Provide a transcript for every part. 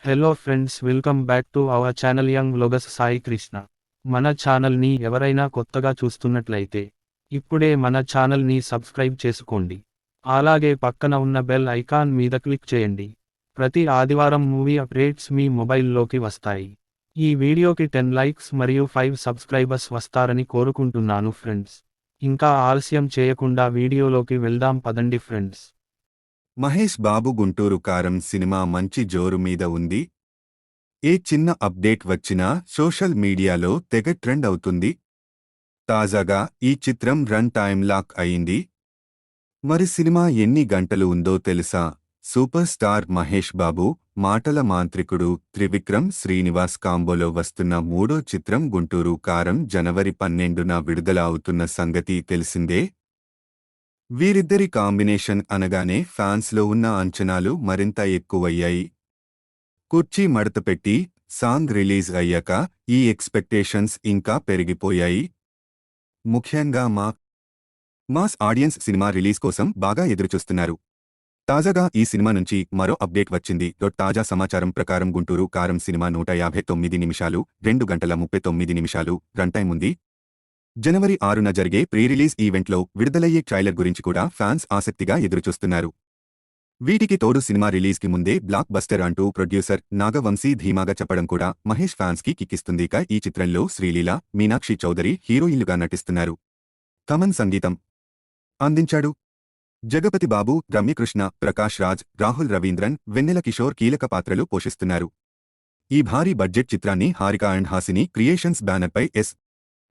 Hello friends, welcome back to our channel young vloggers Sai Krishna. మన ఛానల్ని ఎవరైనా కొత్తగా చూస్తున్నట్లయితే ఇప్పుడే మన ఛానల్ని సబ్స్క్రైబ్ చేసుకోండి. అలాగే పక్కన ఉన్న బెల్ ఐకాన్ మీద క్లిక్ చేయండి. ప్రతి ఆదివారం మూవీ అప్డేట్స్ మీ మొబైల్లోకి వస్తాయి. ఈ వీడియోకి 10 లైక్స్ మరియు 5 సబ్స్క్రైబర్స్ వస్తారని కోరుకుంటున్నాను ఫ్రెండ్స్. ఇంకా ఆలస్యం చేయకుండా వీడియోలోకి వెళ్దాం పదండి ఫ్రెండ్స్. మహేష్ బాబు గుంటూరు కారం సినిమా మంచి జోరు మీద ఉంది. ఏ చిన్న అప్డేట్ వచ్చినా సోషల్ మీడియాలో తెగ ట్రెండ్ అవుతుంది. తాజాగా ఈ చిత్రం రన్ టైమ్ లాక్ అయింది. మరి సినిమా ఎన్ని గంటలు ఉందో తెలుసా? సూపర్ స్టార్ మహేష్ బాబు, మాటల మాంత్రికుడు త్రివిక్రమ్ శ్రీనివాస్ కాంబోలో వస్తున్న మూడో చిత్రం గుంటూరు కారం జనవరి 12న విడుదల అవుతున్న సంగతి తెలిసిందే. వీరిద్దరి కాంబినేషన్ అనగానే ఫ్యాన్స్లో ఉన్న అంచనాలు మరింత ఎక్కువయ్యాయి. కుర్చీ మడతపెట్టి సాంగ్ రిలీజ్ అయ్యాక ఈ ఎక్స్పెక్టేషన్స్ ఇంకా పెరిగిపోయాయి. ముఖ్యంగా మాస్ ఆడియన్స్ సినిమా రిలీజ్ కోసం బాగా ఎదురుచూస్తున్నారు. తాజాగా ఈ సినిమా నుంచి మరో అప్డేట్ వచ్చింది. తాజా సమాచారం ప్రకారం గుంటూరు కారం సినిమా 159 నిమిషాలు 2 గంటల 39 నిమిషాలు రన్ టైం ఉంది. జనవరి 6న జరిగే ప్రీ రిలీజ్ ఈవెంట్లో విడుదలయ్యే ట్రైలర్ గురించి కూడా ఫ్యాన్స్ ఆసక్తిగా ఎదురుచూస్తున్నారు. వీటికి తోడు సినిమా రిలీజ్కి ముందే బ్లాక్ బస్టర్ అంటూ ప్రొడ్యూసర్ నాగవంశీ ధీమాగా చెప్పడం కూడా మహేష్ ఫ్యాన్స్కి కిక్కిస్తుంది. ఈ చిత్రంలో శ్రీలీల, మీనాక్షి చౌదరి హీరోయిన్లుగా నటిస్తున్నారు. తమన్ సంగీతం అందించాడు. జగపతి బాబు, రమ్యకృష్ణ, ప్రకాష్ రాజ్, రాహుల్ రవీంద్రన్, వెన్నెల కిషోర్ కీలక పాత్రలు పోషిస్తున్నారు. ఈ భారీ బడ్జెట్ చిత్రాన్ని హారిక అండ్ హాసిని క్రియేషన్స్ బ్యానర్పై ఎస్.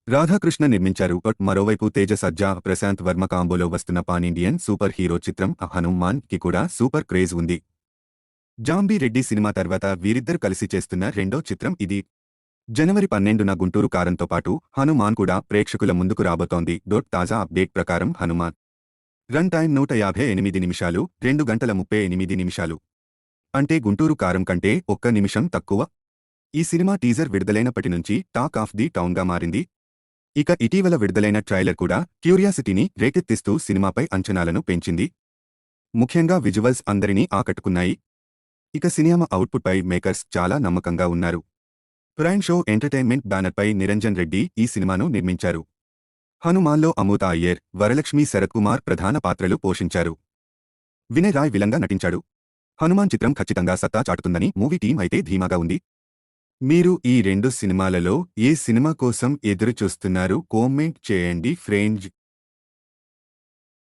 రాధాకృష్ణ నిర్మించారు. మరోవైపు తేజ సజ్జా, ప్రశాంత్ వర్మ కాంబోలో వస్తున్న పాన్ ఇండియన్ సూపర్ హీరో చిత్రం హనుమాన్ కి కూడా సూపర్ క్రేజ్ ఉంది. జాంబీ రెడ్డి సినిమా తర్వాత వీరిద్దరు కలిసి చేస్తున్న రెండో చిత్రం ఇది. జనవరి 12న గుంటూరు కారంతో పాటు హనుమాన్ కూడా ప్రేక్షకుల ముందుకు రాబోతోంది. తాజా అప్డేట్ ప్రకారం హనుమాన్ రన్ టైం 158 నిమిషాలు 2 గంటల 38 నిమిషాలు. అంటే గుంటూరు కారం కంటే 1 నిమిషం తక్కువ. ఈ సినిమా టీజర్ విడుదలైనప్పటి నుంచి టాక్ ఆఫ్ ది టౌన్గా మారింది. ఇక ఇటీవల విడుదలైన ట్రైలర్ కూడా క్యూరియాసిటీని రేకెత్తిస్తూ సినిమాపై అంచనాలను పెంచింది. ముఖ్యంగా విజువల్స్ అందరినీ ఆకట్టుకున్నాయి. ఇక సినిమా అవుట్పుట్పై మేకర్స్ చాలా నమ్మకంగా ఉన్నారు. ప్రైమ్ షో ఎంటర్టైన్మెంట్ బ్యానర్పై నిరంజన్ రెడ్డి ఈ సినిమాను నిర్మించారు. హనుమాన్లో అమృత అయ్యర్, వరలక్ష్మి శరత్కుమార్ ప్రధాన పాత్రలు పోషించారు. వినయ్ రాయ్ విలన్గా నటించాడు. హనుమాన్ చిత్రం ఖచ్చితంగా సత్తా చాటుతుందని మూవీ టీం అయితే ధీమాగా ఉంది. మీరు ఈ రెండు సినిమాలలో ఏ సినిమా కోసం ఎదురుచూస్తున్నారు? కామెంట్ చేయండి ఫ్రెండ్స్.